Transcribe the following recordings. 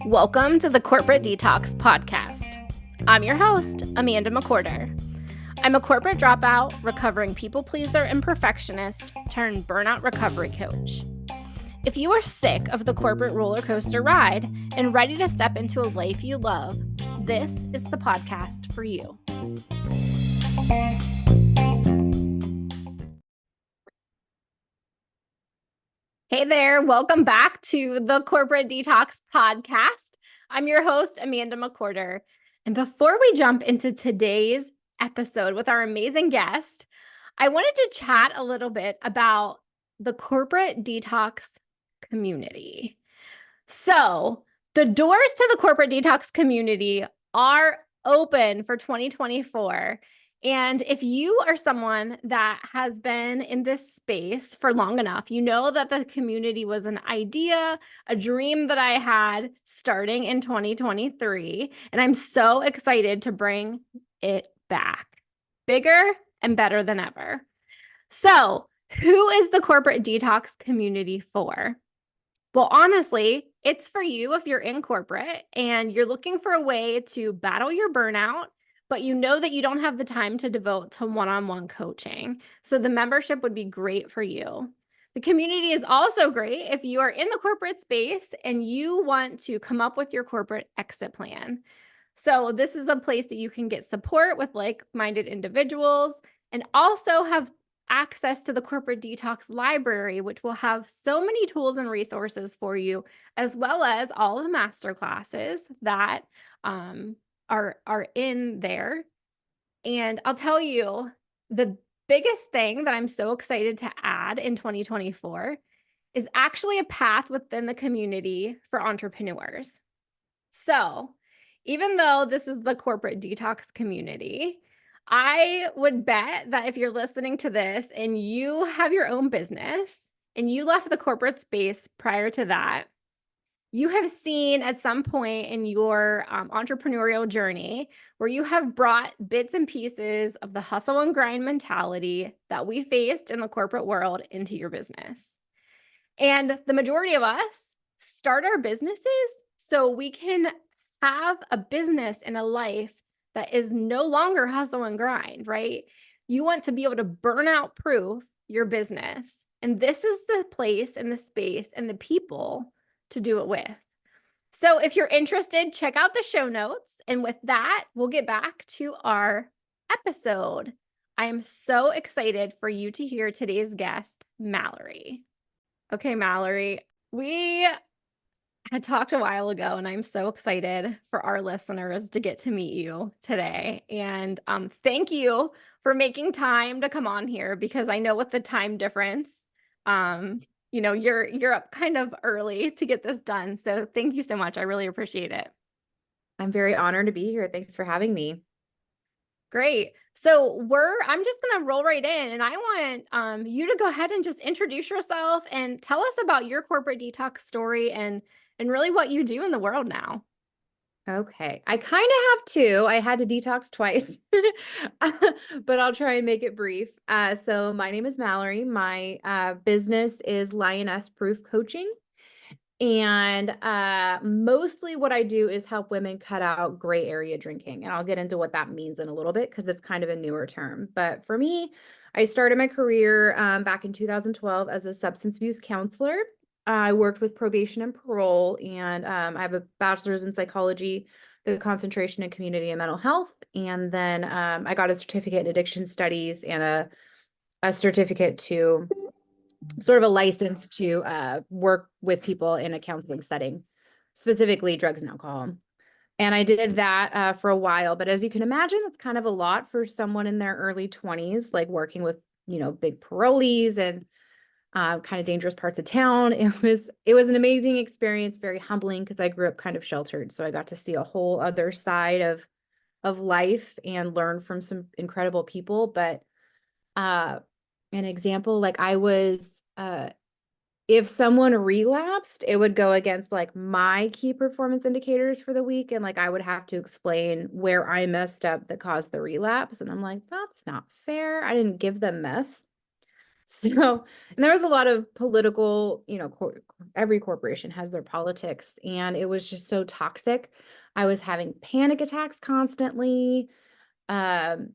Welcome to the Corporate Detox podcast. I'm your host, Amanda McWhorter. I'm a corporate dropout, recovering people pleaser and perfectionist turned burnout recovery coach. If you are sick of the corporate roller coaster ride and ready to step into a life you love, this is the podcast for you. Hey there, welcome back to the Corporate Detox podcast. I'm your host, Amanda McWhorter. And before we jump into today's episode with our amazing guest, I wanted to chat a little bit about the Corporate Detox community. So, the doors to the Corporate Detox community are open for 2024. And if you are someone that has been in this space for long enough, you know that the community was an idea, a dream that I had starting in 2023. And I'm so excited to bring it back bigger and better than ever. So, who is the Corporate Detox community for? Well, honestly, it's for you if you're in corporate and you're looking for a way to battle your burnout, but you know that you don't have the time to devote to one-on-one coaching. So the membership would be great for you. The community is also great if you are in the corporate space and you want to come up with your corporate exit plan. So this is a place that you can get support with like-minded individuals and also have access to the Corporate Detox library, which will have so many tools and resources for you, as well as all the master classes that are in there. And I'll tell you, the biggest thing that I'm so excited to add in 2024 is actually a path within the community for entrepreneurs. So even though this is the Corporate Detox community, I would bet that if you're listening to this and you have your own business and you left the corporate space prior to that, you have seen at some point in your entrepreneurial journey where you have brought bits and pieces of the hustle and grind mentality that we faced in the corporate world into your business. And the majority of us start our businesses so we can have a business and a life that is no longer hustle and grind, right? You want to be able to burnout proof your business. And this is the place and the space and the people to do it with. So if you're interested, check out the show notes. And with that, we'll get back to our episode. I am so excited for you to hear today's guest, Mallory. Okay, Mallory, we had talked a while ago, and I'm so excited for our listeners to get to meet you today. And thank you for making time to come on here, because I know with the time difference, you're up kind of early to get this done. So thank you so much. I really appreciate it. I'm very honored to be here. Thanks for having me. Great. So I'm just going to roll right in, and I want you to go ahead and just introduce yourself and tell us about your Corporate Detox story and really what you do in the world now. Okay. I kind of have two. I had to detox twice, but I'll try and make it brief. So my name is Mallory. My business is Lioness Proof Coaching. And mostly what I do is help women cut out gray area drinking. And I'll get into what that means in a little bit because it's kind of a newer term. But for me, I started my career back in 2012 as a substance abuse counselor. I worked with probation and parole, and I have a bachelor's in psychology, the concentration in community and mental health. And then I got a certificate in addiction studies and a certificate to sort of a license to work with people in a counseling setting, specifically drugs and alcohol. And I did that for a while. But as you can imagine, that's kind of a lot for someone in their early 20s, like working with, big parolees and kind of dangerous parts of town. It was an amazing experience, very humbling because I grew up kind of sheltered. So I got to see a whole other side of life and learn from some incredible people. But an example, like I was, if someone relapsed, it would go against like my key performance indicators for the week. And like, I would have to explain where I messed up that caused the relapse. And I'm like, that's not fair. I didn't give them meth. So, and there was a lot of political, every corporation has their politics, and it was just so toxic. I was having panic attacks constantly. Um,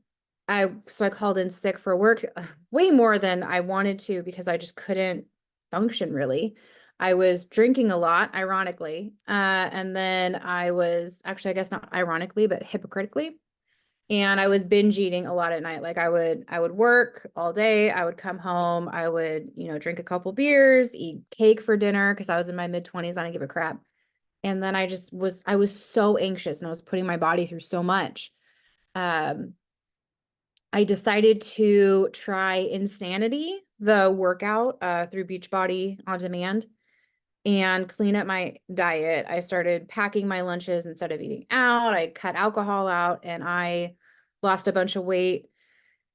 so I called in sick for work way more than I wanted to because I just couldn't function really. I was drinking a lot, ironically. And then I was actually, I guess not ironically, but hypocritically. And I was binge eating a lot at night. Like I would work all day. I would come home. I would, drink a couple beers, eat cake for dinner because I was in my mid-20s. I didn't give a crap. And then I was so anxious and I was putting my body through so much. Um, I decided to try Insanity, the workout through Beachbody on demand, and clean up my diet. I started packing my lunches instead of eating out. I cut alcohol out and I lost a bunch of weight.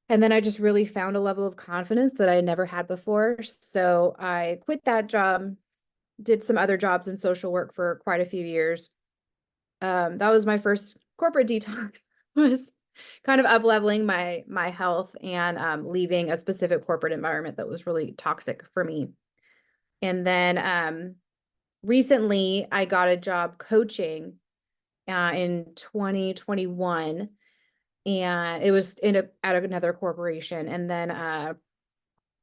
And then I just really found a level of confidence that I had never had before. So I quit that job, did some other jobs in social work for quite a few years. That was my first corporate detox, was kind of up leveling my health and leaving a specific corporate environment that was really toxic for me. And then recently I got a job coaching in 2021, and it was at another corporation. And then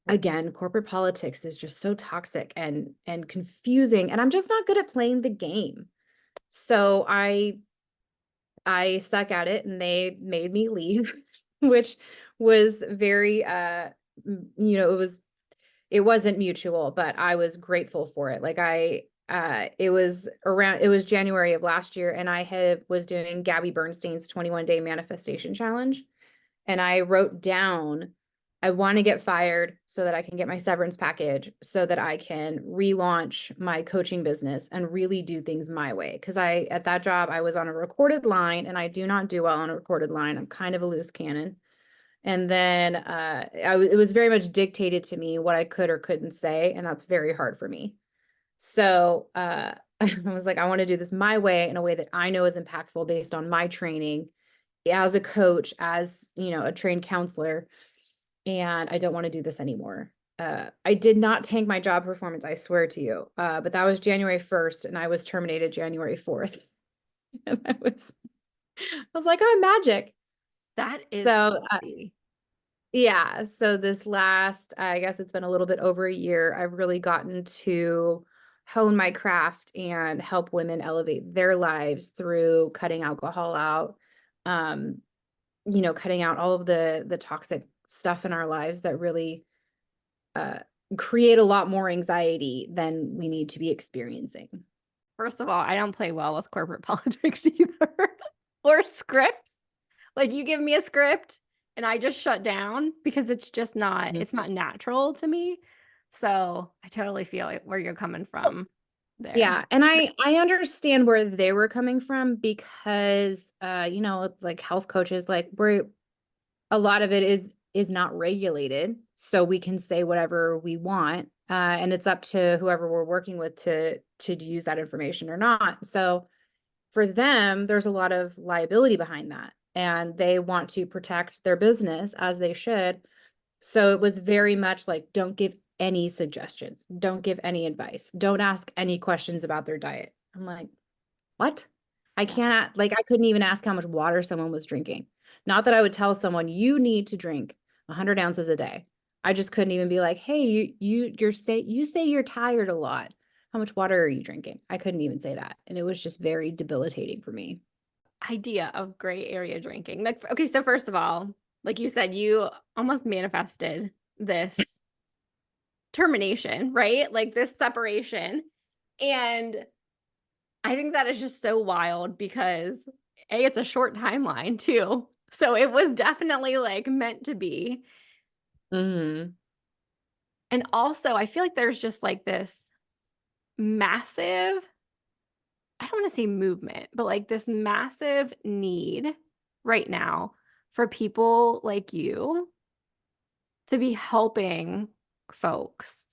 again, corporate politics is just so toxic and confusing, and I'm just not good at playing the game. So I stuck at it and they made me leave, which was very it wasn't mutual, but I was grateful for it. Like it was January of last year, and was doing Gabby Bernstein's 21-day manifestation challenge. And I wrote down, I want to get fired so that I can get my severance package so that I can relaunch my coaching business and really do things my way. Because at that job, I was on a recorded line, and I do not do well on a recorded line. I'm kind of a loose cannon. And then it was very much dictated to me what I could or couldn't say. And that's very hard for me. So I was like, I want to do this my way, in a way that I know is impactful based on my training as a coach, as, a trained counselor. And I don't want to do this anymore. I did not tank my job performance, I swear to you. But that was January 1st, and I was terminated January 4th. And I was like, oh, magic. That is So crazy. yeah, so this last, I guess it's been a little bit over a year, I've really gotten to hone my craft and help women elevate their lives through cutting alcohol out, um, cutting out all of the toxic stuff in our lives that really uh, create a lot more anxiety than we need to be experiencing. First of all, I don't play well with corporate politics either, or scripts. Like you give me a script and I just shut down because it's not natural to me. So I totally feel where you're coming from there. Yeah, and I understand where they were coming from because like health coaches, like we're a lot of it is not regulated, so we can say whatever we want, and it's up to whoever we're working with to use that information or not. So for them, there's a lot of liability behind that, and they want to protect their business, as they should. So it was very much like, don't give any suggestions, don't give any advice, don't ask any questions about their diet. I'm like, what? I can't, like, I couldn't even ask how much water someone was drinking. Not that I would tell someone you need to drink 100 ounces a day. I just couldn't even be like, hey, you say you're tired a lot. How much water are you drinking? I couldn't even say that. And it was just very debilitating for me. Idea of gray area drinking. Like, okay, so first of all, like you said, you almost manifested this termination, right? Like this separation. And I think that is just so wild because it's a short timeline too. So it was definitely like meant to be. Hmm. And also, I feel like there's just like this massive, I don't want to say movement, but like this massive need right now for people like you to be helping folks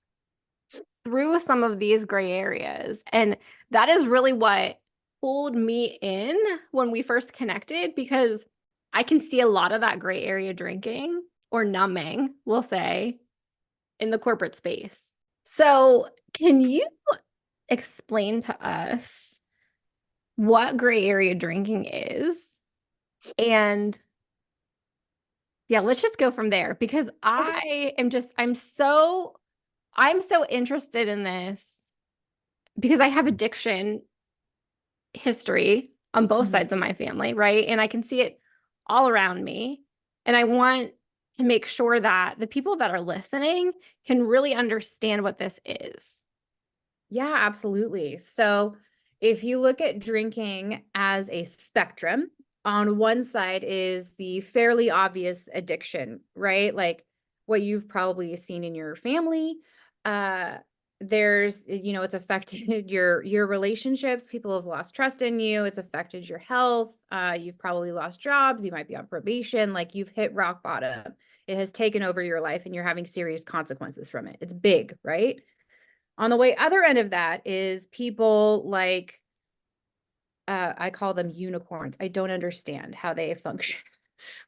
through some of these gray areas. And that is really what pulled me in when we first connected, because I can see a lot of that gray area drinking or numbing, we'll say, in the corporate space. So, can you explain to us what gray area drinking is? And yeah, let's just go from there because Okay. I'm so interested in this because I have addiction history on both Mhm. sides of my family, right? And I can see it all around me. And I want to make sure that the people that are listening can really understand what this is. Yeah, absolutely. So if you look at drinking as a spectrum, on one side is the fairly obvious addiction, right? Like what you've probably seen in your family. Uh there's it's affected your relationships. People have lost trust in you. It's affected your health. You've probably lost jobs. You might be on probation. Like you've hit rock bottom. It has taken over your life and you're having serious consequences from it. It's big, right? On the way other end of that is people like I call them unicorns. I don't understand how they function.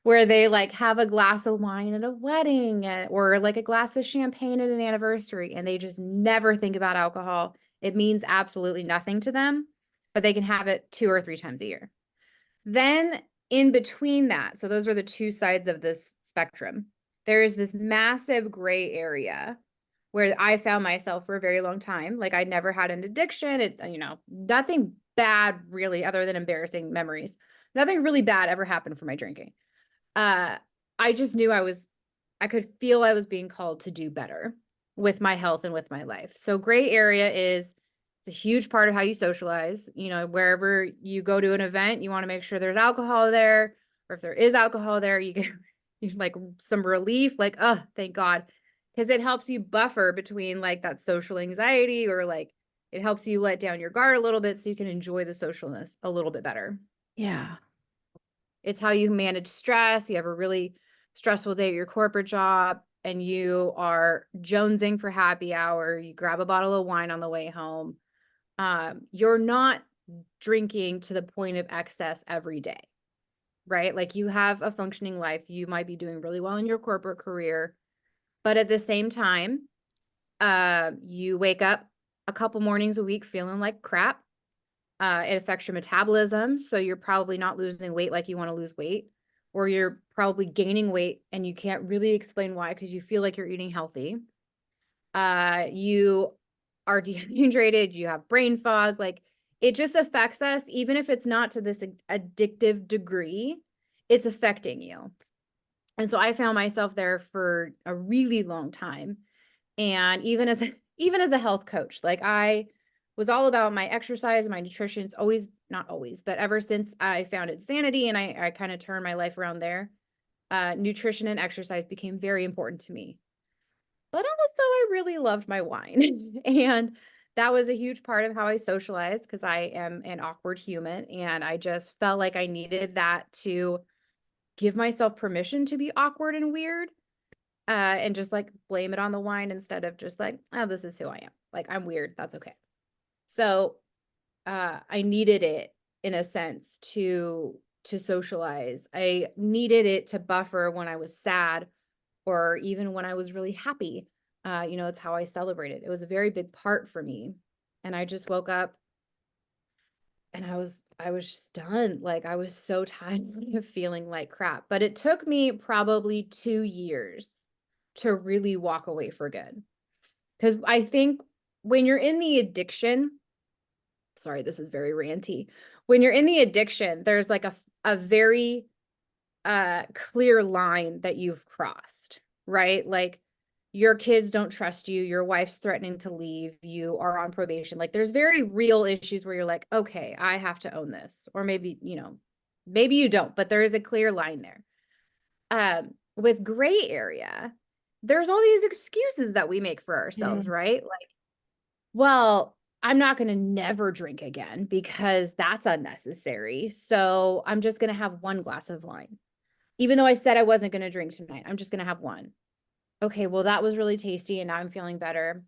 Where they like have a glass of wine at a wedding or like a glass of champagne at an anniversary and they just never think about alcohol. It means absolutely nothing to them, but they can have it 2 or 3 times a year. Then in between that, so those are the two sides of this spectrum. There is this massive gray area where I found myself for a very long time. Like I never had an addiction. Nothing bad really, other than embarrassing memories. Nothing really bad ever happened for my drinking. Uh, I just knew I could feel I was being called to do better with my health and with my life. So gray area it's a huge part of how you socialize. Wherever you go to an event, you want to make sure there's alcohol there, or if there is alcohol there, you get like some relief, like, oh, thank God. Because it helps you buffer between like that social anxiety or like it helps you let down your guard a little bit so you can enjoy the socialness a little bit better. Yeah. It's how you manage stress. You have a really stressful day at your corporate job and you are jonesing for happy hour. You grab a bottle of wine on the way home. You're not drinking to the point of excess every day, right? Like you have a functioning life. You might be doing really well in your corporate career, but at the same time, you wake up a couple mornings a week feeling like crap. It affects your metabolism. So you're probably not losing weight like you want to lose weight, or you're probably gaining weight and you can't really explain why because you feel like you're eating healthy. You are dehydrated, you have brain fog. Like it just affects us, even if it's not to this addictive degree, it's affecting you. And so I found myself there for a really long time. And even as a health coach, like I was all about my exercise and my nutrition. It's always, not always, but ever since I found Insanity and I kind of turned my life around there, nutrition and exercise became very important to me. But also I really loved my wine. And that was a huge part of how I socialized because I am an awkward human and I just felt like I needed that to give myself permission to be awkward and weird, and just like blame it on the wine instead of just like, oh, this is who I am. Like I'm weird. That's okay. So I needed it in a sense to socialize. I needed it to buffer when I was sad or even when I was really happy. It's how I celebrated. It was a very big part for me. And I just woke up and I was just done. Like I was so tired of feeling like crap. But it took me probably 2 years to really walk away for good. Because I think when you're in the addiction, sorry, this is very ranty. When you're in the addiction, there's like a very clear line that you've crossed, right? Like your kids don't trust you, your wife's threatening to leave, you are on probation. Like there's very real issues where you're like, okay, I have to own this. Or maybe, maybe you don't, but there is a clear line there. With gray area, there's all these excuses that we make for ourselves, Mm. right? Like, well, I'm not going to never drink again because that's unnecessary. So I'm just going to have one glass of wine. Even though I said I wasn't going to drink tonight, I'm just going to have one. Okay, well, that was really tasty and now I'm feeling better.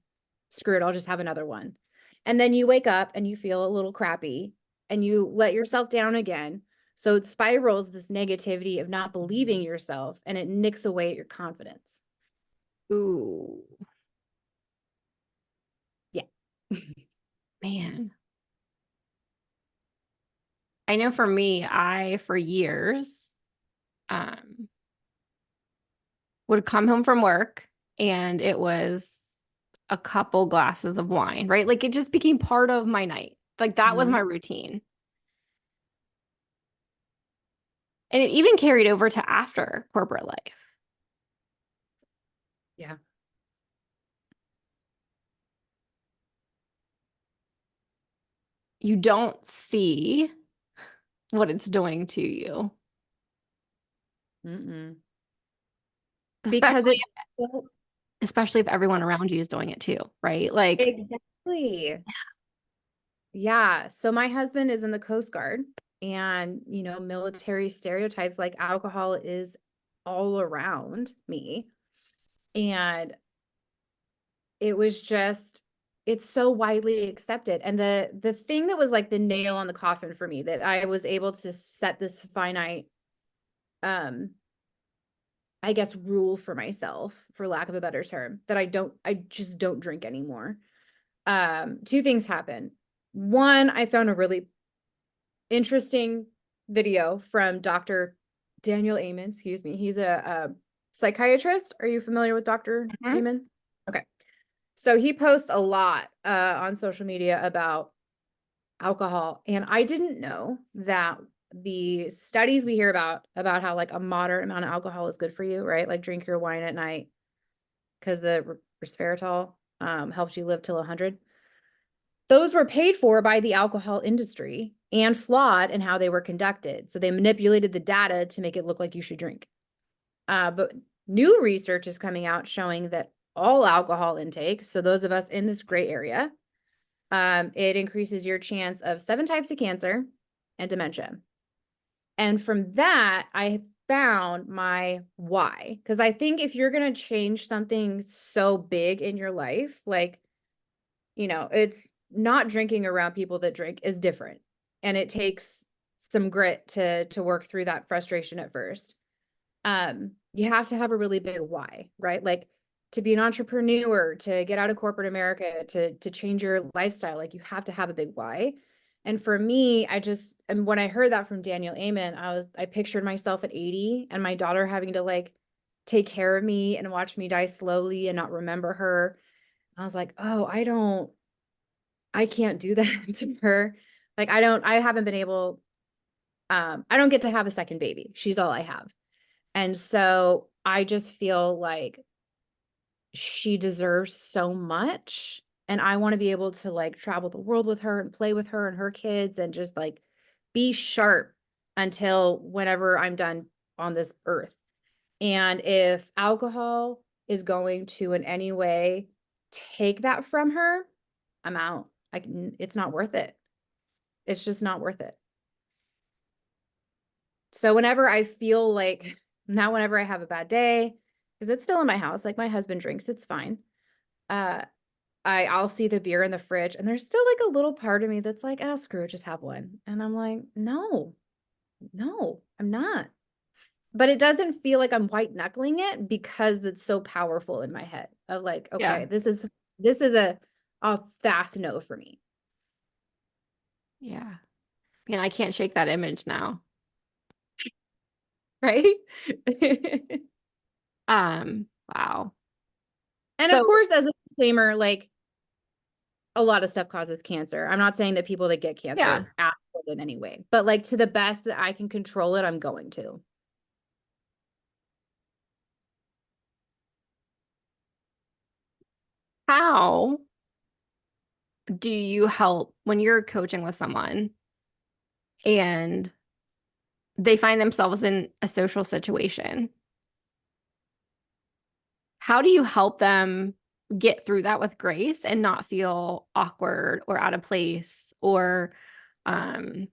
Screw it, I'll just have another one. And then you wake up and you feel a little crappy and you let yourself down again. So it spirals this negativity of not believing yourself and it nicks away at your confidence. Ooh. Man. I know for me, for years, um, would come home from work and it was a couple glasses of wine, right? Like it just became part of my night. Like that was Mhm. my routine. And it even carried over to after corporate life. Yeah. You don't see what it's doing to you, Mm-mm. Because especially it's so especially if everyone around you is doing it too, right? Like, exactly. Yeah. So my husband is in the Coast Guard and, military stereotypes like alcohol is all around me. And it was just, it's so widely accepted. And the thing that was like the nail on the coffin for me that I was able to set this finite, um, I guess, rule for myself, for lack of a better term, that I just don't drink anymore. Two things happen. One, I found a really interesting video from Dr. Daniel Amen. Excuse me. He's a psychiatrist. Are you familiar with Dr. mhm, Amen? Okay. So he posts a lot on social media about alcohol. And I didn't know that the studies we hear about how like a moderate amount of alcohol is good for you, right? Like drink your wine at night because the resveratrol helps you live till 100. Those were paid for by the alcohol industry and flawed in how they were conducted. So they manipulated the data to make it look like you should drink. But new research is coming out showing that all alcohol intake, so those of us in this gray area, it increases your chance of 7 types of cancer and dementia. And from that, I found my why. Because I think if you're going to change something so big in your life, like, it's not drinking around people that drink is different. And it takes some grit to work through that frustration at first. You have to have a really big why, right? Like to be an entrepreneur, to get out of corporate America, to change your lifestyle, like you have to have a big why. And for me, and when I heard that from Daniel Amen, I pictured myself at 80 and my daughter having to like take care of me and watch me die slowly and not remember her. I was like, oh, I can't do that to her. Like I haven't been able, I don't get to have a second baby. She's all I have. And so I just feel like she deserves so much. And I want to be able to like travel the world with her and play with her and her kids and just like be sharp until whenever I'm done on this earth. And if alcohol is going to in any way take that from her, I'm out. It's not worth it. It's just not worth it. So whenever I feel like now whenever I have a bad day, because it's still in my house, like my husband drinks, it's fine. Uh I'll see the beer in the fridge and there's still like a little part of me that's like, oh, screw it, just have one. And I'm like, no, I'm not. But it doesn't feel like I'm white knuckling it because it's so powerful in my head of like, okay, yeah, this is a fast no for me. yeah. Man, I can't shake that image now. Right? Wow. And of So, course, as a disclaimer, like a lot of stuff causes cancer. I'm not saying that people that get yeah. cancer act it in any way, but like to the best that I can control it, I'm going to. How do you help when you're coaching with someone and they find themselves in a social situation? How do you help them get through that with grace and not feel awkward or out of place or um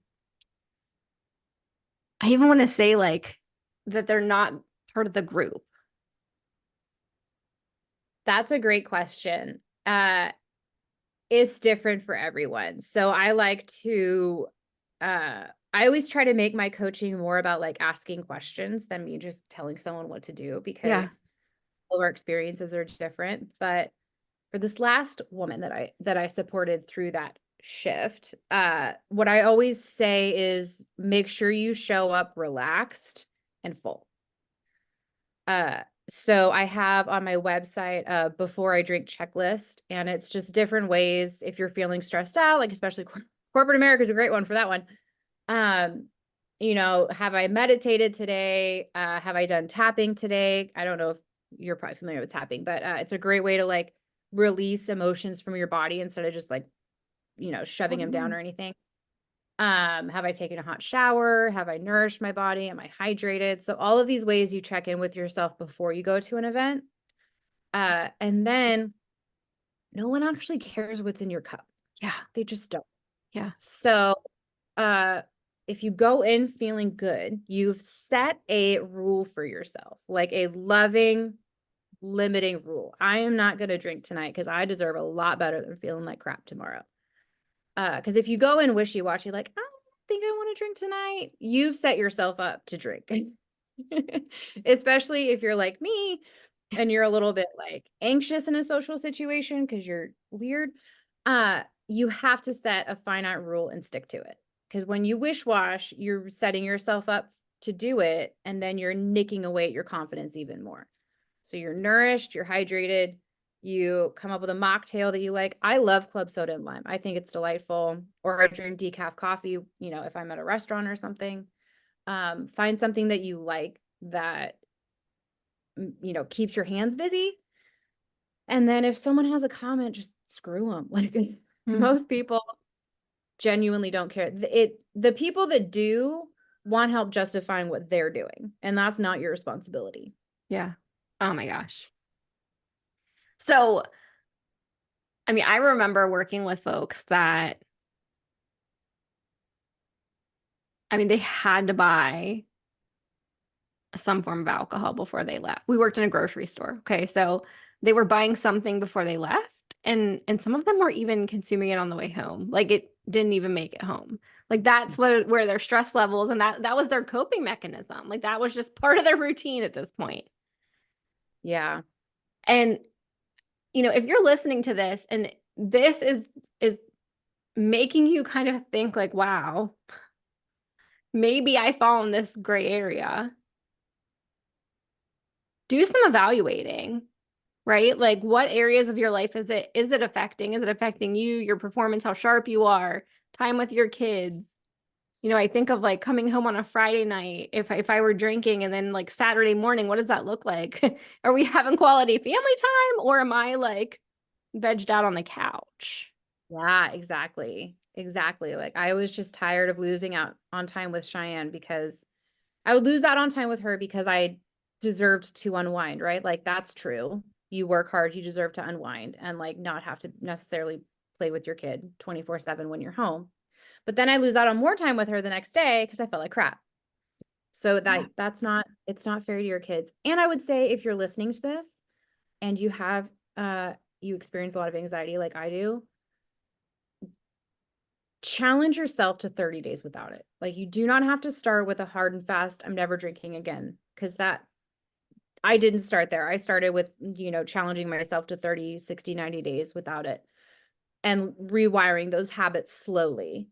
I even want to say like that they're not part of the group. That's a great question. It's different for everyone. So I like to I always try to make my coaching more about like asking questions than me just telling someone what to do Yeah. because all of our experiences are different. But for this last woman that I supported through that, shift, what I always say is make sure you show up relaxed and full. So I have on my website a before I drink checklist, and it's just different ways if you're feeling stressed out, like especially corporate America is a great one for that one. Um, have I meditated today? Have I done tapping today? I don't know if you're probably familiar with tapping, but it's a great way to like release emotions from your body instead of just like, Oh, shoving them down yeah. or anything. Have I taken a hot shower? Have I nourished my body? Am I hydrated? So all of these ways you check in with yourself before you go to an event. And then no one actually cares what's in your cup. Yeah. They just don't. Yeah. So, uh, if you go in feeling good, you've set a rule for yourself, like a loving, limiting rule. I am not going to drink tonight because I deserve a lot better than feeling like crap tomorrow. Because if you go in wishy-washy, like, I don't think I want to drink tonight, you've set yourself up to drink. Especially if you're like me and you're a little bit like anxious in a social situation because you're weird. You have to set a finite rule and stick to it. Because when you wish wash, you're setting yourself up to do it, and then you're nicking away at your confidence even more. So you're nourished, you're hydrated, you come up with a mocktail that you like. I love club soda and lime. I think it's delightful. Or I drink decaf coffee, if I'm at a restaurant or something. Find something that you like that, keeps your hands busy. And then if someone has a comment, just screw them. Like Mm, most people genuinely don't care. The people that do want help justifying what they're doing, and that's not your responsibility. yeah. Oh my gosh. So, I mean, I remember working with folks that, I mean, they had to buy some form of alcohol before they left. We worked in a grocery store. Okay. So they were buying something before they left. And some of them were even consuming it on the way home. Like it didn't even make it home. Like that's where their stress levels and that was their coping mechanism. Like that was just part of their routine at this point. Yeah. And if you're listening to this and this is making you kind of think like, wow, maybe I fall in this gray area. Do some evaluating, right? Like what areas of your life is it affecting? Is it affecting you, your performance, how sharp you are, time with your kids? I think of like coming home on a Friday night if I were drinking and then like Saturday morning, what does that look like? Are we having quality family time or am I like vegged out on the couch? Yeah, exactly. Exactly. Like I was just tired of losing out on time with Cheyenne because I would lose out on time with her because I deserved to unwind, right? Like that's true. You work hard, you deserve to unwind and like not have to necessarily play with your kid 24/7 when you're home. But then I lose out on more time with her the next day because I felt like crap. So Yeah. it's not fair to your kids. And I would say if you're listening to this and you have you experience a lot of anxiety like I do, challenge yourself to 30 days without it. Like you do not have to start with a hard and fast, I'm never drinking again. Cause that I didn't start there. I started with, challenging myself to 30, 60, 90 days without it and rewiring those habits slowly.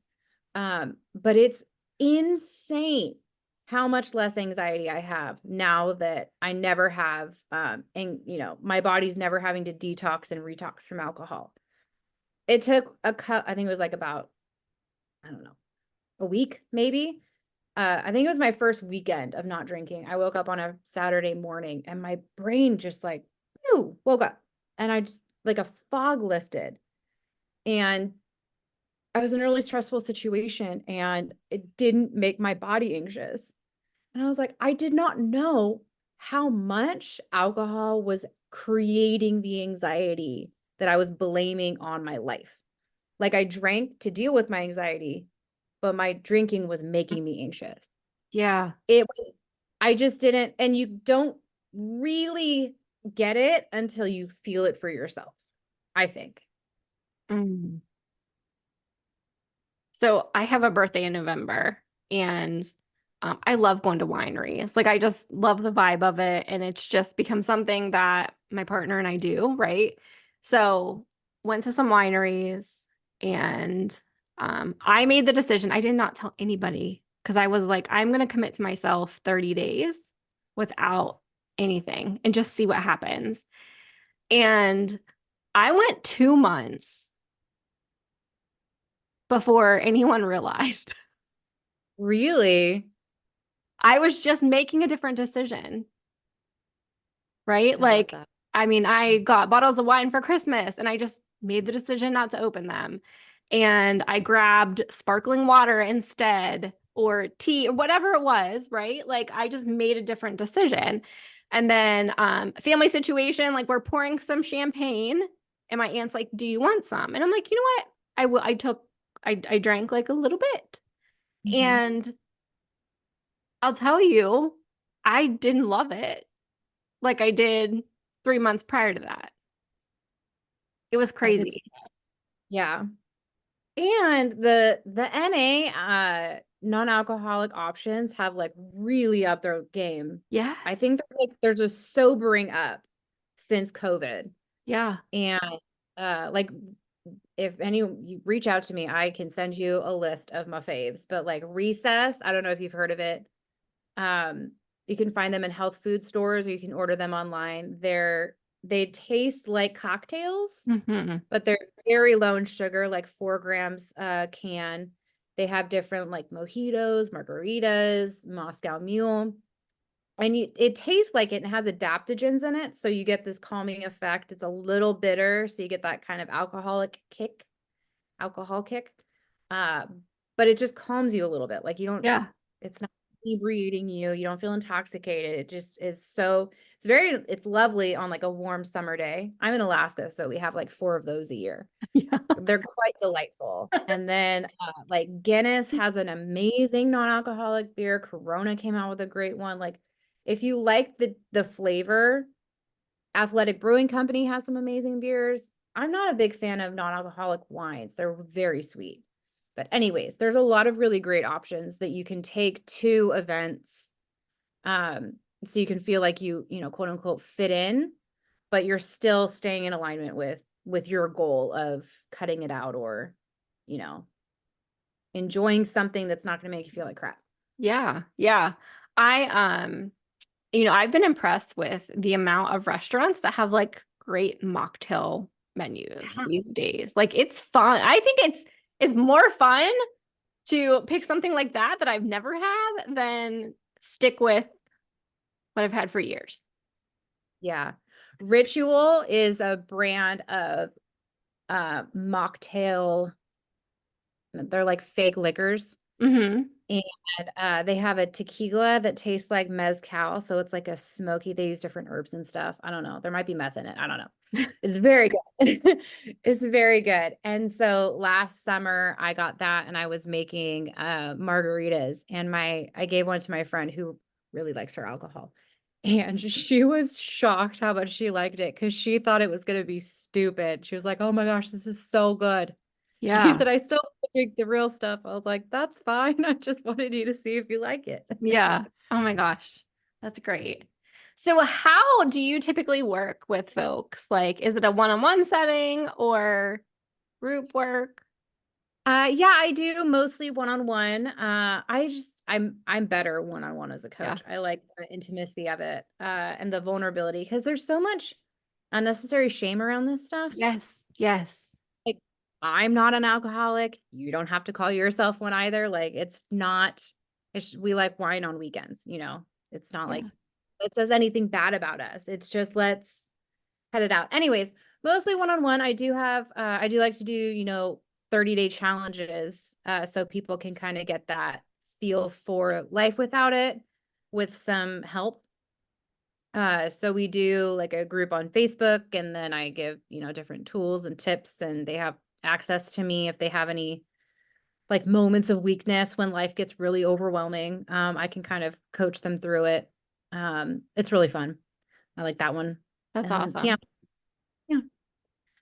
But it's insane how much less anxiety I have now that I never have, and my body's never having to detox and retox from alcohol. It took I think it was like about, I don't know, a week maybe. I think it was my first weekend of not drinking. I woke up on a Saturday morning and my brain just like, ooh, woke up and I just like a fog lifted and I was in a really stressful situation and it didn't make my body anxious. And I was like, I did not know how much alcohol was creating the anxiety that I was blaming on my life. Like I drank to deal with my anxiety, but my drinking was making me anxious. Yeah. It was I just didn't, and you don't really get it until you feel it for yourself, I think. Mm. So I have a birthday in November and I love going to wineries. Like I just love the vibe of it. And it's just become something that my partner and I do, right? So went to some wineries And I made the decision. I did not tell anybody because I was like, I'm going to commit to myself 30 days without anything and just see what happens. And I went 2 months before anyone realized. Really? I was just making a different decision, right? I love Like, that. I mean, I got bottles of wine for Christmas and I just made the decision not to open them. And I grabbed sparkling water instead or tea or whatever it was, right? Like, I just made a different decision. And then, family situation, like, we're pouring some champagne, and my aunt's like, "Do you want some?" And I'm like, "You know what? I will." I drank like a little bit. Mhm. And I'll tell you, I didn't love it like I did 3 months prior to that. It was I could, crazy. yeah. And the NA non-alcoholic options have like really up their game. I Yes. think there's a sobering up since COVID. Yeah. And like if any you reach out to me, I can send you a list of my faves. But like Recess, I don't know if you've heard of it. Um, you can find them in health food stores or you can order them online. They taste like cocktails, Hmm. but they're very low in sugar, like 4 grams can. They have different like mojitos, margaritas, Moscow Mule. And it tastes like it and has adaptogens in it. So you get this calming effect. It's a little bitter. So you get that kind of alcohol kick. Uh, but it just calms you a little bit. Like Yeah. it's not inebriating you. You don't feel intoxicated. It just is it's lovely on like a warm summer day. I'm in Alaska, so we have like 4 of those a year. Yeah. They're quite delightful. And then like Guinness has an amazing non-alcoholic beer. Corona came out with a great one. Like if you like the flavor, Athletic Brewing Company has some amazing beers. I'm not a big fan of non-alcoholic wines. They're very sweet. But anyways, there's a lot of really great options that you can take to events. So you can feel like you know, quote unquote fit in, but you're still staying in alignment with your goal of cutting it out or, you know, enjoying something that's not going to make you feel like crap. Yeah. Yeah. I I've been impressed with the amount of restaurants that have like great mocktail menus these days. Like it's fun. I think it's more fun to pick something like that I've never had than stick with what I've had for years. Yeah. Ritual is a brand of mocktail. They're like fake liquors. Hmm. And they have a tequila that tastes like mezcal. So it's like a smoky, they use different herbs and stuff. I don't know. There might be meth in it. I don't know. It's very good. It's very good. And so last summer I got that and I was making margaritas and I gave one to my friend who really likes her alcohol. And she was shocked how much she liked it because she thought it was going to be stupid. She was like, "Oh my gosh, this is so good." She Yeah. said, "I still drink the real stuff." I was like, "That's fine. I just wanted you to see if you like it." Yeah. Oh my gosh. That's great. So how do you typically work with folks? Like, is it a one-on-one setting or group work? Yeah, I do mostly one-on-one. I'm better one-on-one as a Yeah. coach. I like the intimacy of it, and the vulnerability because there's so much unnecessary shame around this stuff. Yes. Yes. Like, I'm not an alcoholic. You don't have to call yourself one either. Like, we like wine on weekends, you know? It's not like Yeah. it says anything bad about us. It's just let's cut it out. Anyways, mostly one-on-one. I do like to do, 30-day challenges so people can kind of get that feel for life without it with some help. So we do like a group on Facebook and then I give, different tools and tips and they have access to me if they have any like moments of weakness when life gets really overwhelming. I can kind of coach them through it. It's really fun. I like that one. That's Yeah. awesome. Yeah.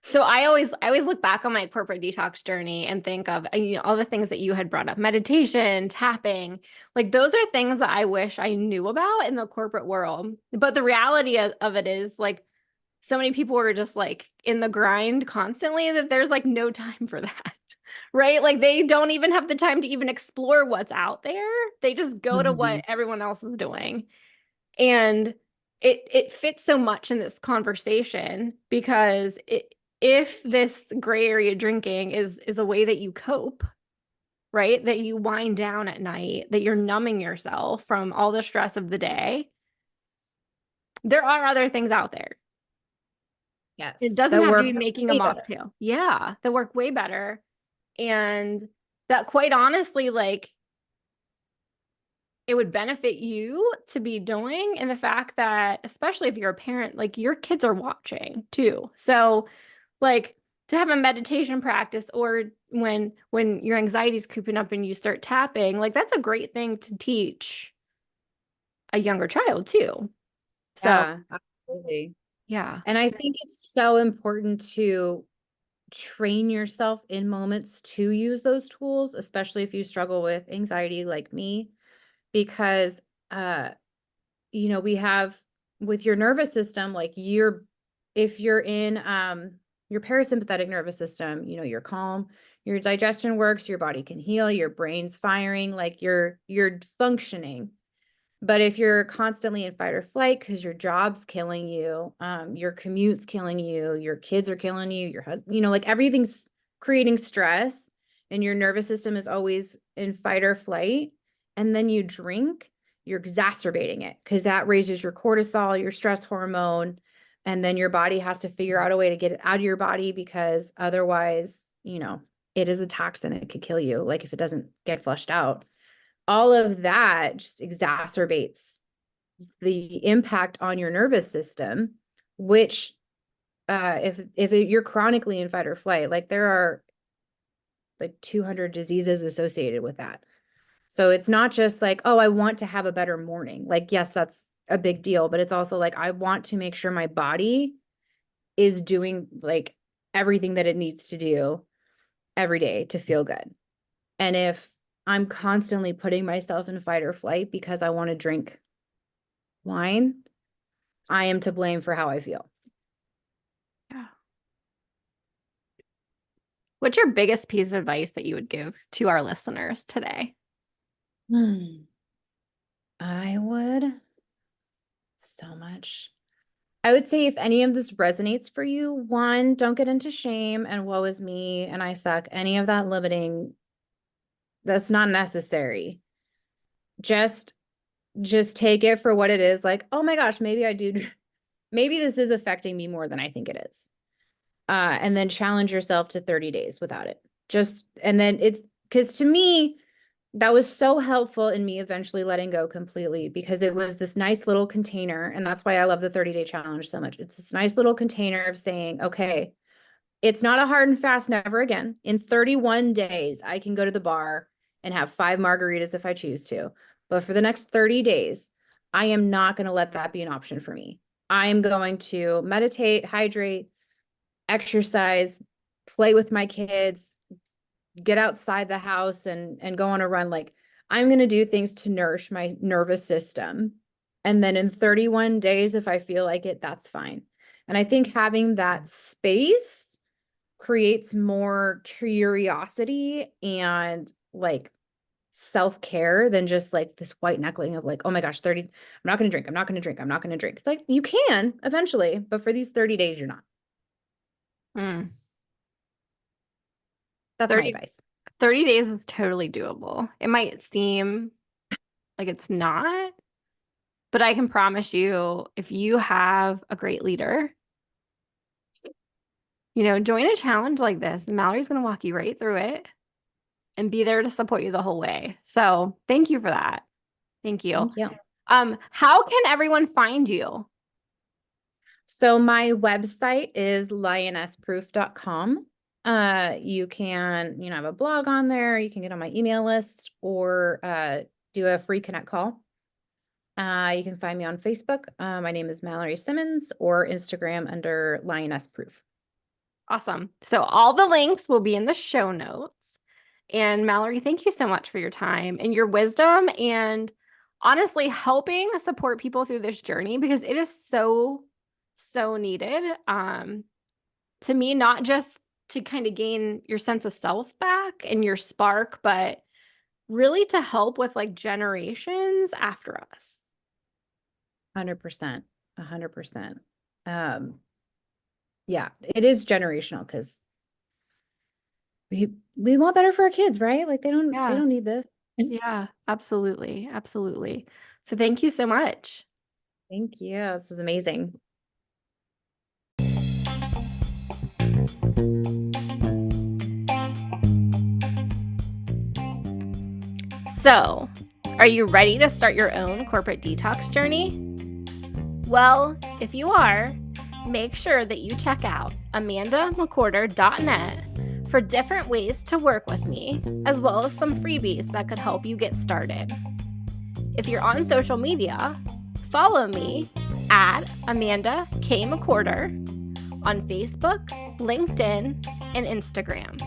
So I always look back on my corporate detox journey and think of all the things that you had brought up, meditation, tapping, like those are things that I wish I knew about in the corporate world. But the reality of it is like so many people were just like in the grind constantly that there's like no time for that. right? Like they don't even have the time to even explore what's out there. They just go to Mhm. what everyone else is doing. And it fits so much in this conversation because if this gray area drinking is a way that you cope, right? That you wind down at night, that you're numbing yourself from all the stress of the day. There are other things out there. It Yes, doesn't that have to be work making a way better. mocktail. Yeah, that work way better. And that quite honestly, like it would benefit you to be doing, and the fact that, especially if you're a parent, like your kids are watching too. So like to have a meditation practice, or when your anxiety's creeping up and you start tapping, like that's a great thing to teach a younger child too. So Yeah, absolutely. yeah. And I think it's so important to train yourself in moments to use those tools, especially if you struggle with anxiety like me, because uh we have with your nervous system, like if you're in your parasympathetic nervous system, you're calm, your digestion works, your body can heal, your brain's firing, like you're functioning. But if you're constantly in fight or flight because your job's killing you, your commute's killing you, your kids are killing you, your husband, like everything's creating stress, and your nervous system is always in fight or flight, and then you drink, you're exacerbating it because that raises your cortisol, your stress hormone, and then your body has to figure out a way to get it out of your body because otherwise, it is a toxin. It could kill you, like if it doesn't get flushed out. All of that just exacerbates the impact on your nervous system, which if you're chronically in fight or flight, like there are like 200 diseases associated with that. So it's not just like, oh, I want to have a better morning. Like, yes, that's a big deal, but it's also like I want to make sure my body is doing like everything that it needs to do every day to feel good. And if I'm constantly putting myself in fight or flight because I want to drink wine, I am to blame for how I feel. Yeah. What's your biggest piece of advice that you would give to our listeners today? Hmm. I would so much. I would say if any of this resonates for you, one, don't get into shame and woe is me and I suck. Any of that limiting, that's not necessary. Just just take it for what it is. Like, oh my gosh, maybe I do, maybe this is affecting me more than I think it is. And then challenge yourself to 30 days without it. And then it's because to me, that was so helpful in me eventually letting go completely because it was this nice little container. And that's why I love the 30-day challenge so much. It's this nice little container of saying, okay, it's not a hard and fast never again. In 31 days, I can go to the bar and have 5 margaritas if I choose to. But for the next 30 days, I am not going to let that be an option for me. I am going to meditate, hydrate, exercise, play with my kids, get outside the house and go on a run. Like I'm going to do things to nourish my nervous system. And then in 31 days, if I feel like it, that's fine. And I think having that space creates more curiosity and like self-care than just like this white knuckling of like, oh my gosh, 30, I'm not going to drink. I'm not going to drink. I'm not going to drink. It's like you can eventually, but for these 30 days, you're not. Mm. That's my 30, advice. 30 days is totally doable. It might seem like it's not, but I can promise you, if you have a great leader, join a challenge like this. Mallory's going to walk you right through it and be there to support you the whole way. So thank you for that. Thank you. Thank you. How can everyone find you? So my website is lionessproof.com. You can, have a blog on there. You can get on my email list or do a free connect call. You can find me on Facebook. My name is Mallory Simmons or Instagram under Lioness Proof. Awesome. So all the links will be in the show notes. And Mallory, thank you so much for your time and your wisdom and honestly helping support people through this journey because it is so, so needed. To me, not just to kind of gain your sense of self back and your spark, but really to help with like generations after us. 100%. 100%. Yeah, it is generational because we want better for our kids, right? Like they Yeah. don't need this. Yeah, absolutely. Absolutely. So thank you so much. Thank you. This was amazing. So, are you ready to start your own corporate detox journey? Well, if you are, make sure that you check out amandamcwhorter.net for different ways to work with me, as well as some freebies that could help you get started. If you're on social media, follow me at Amanda K. McWhorter on Facebook, LinkedIn, and Instagram.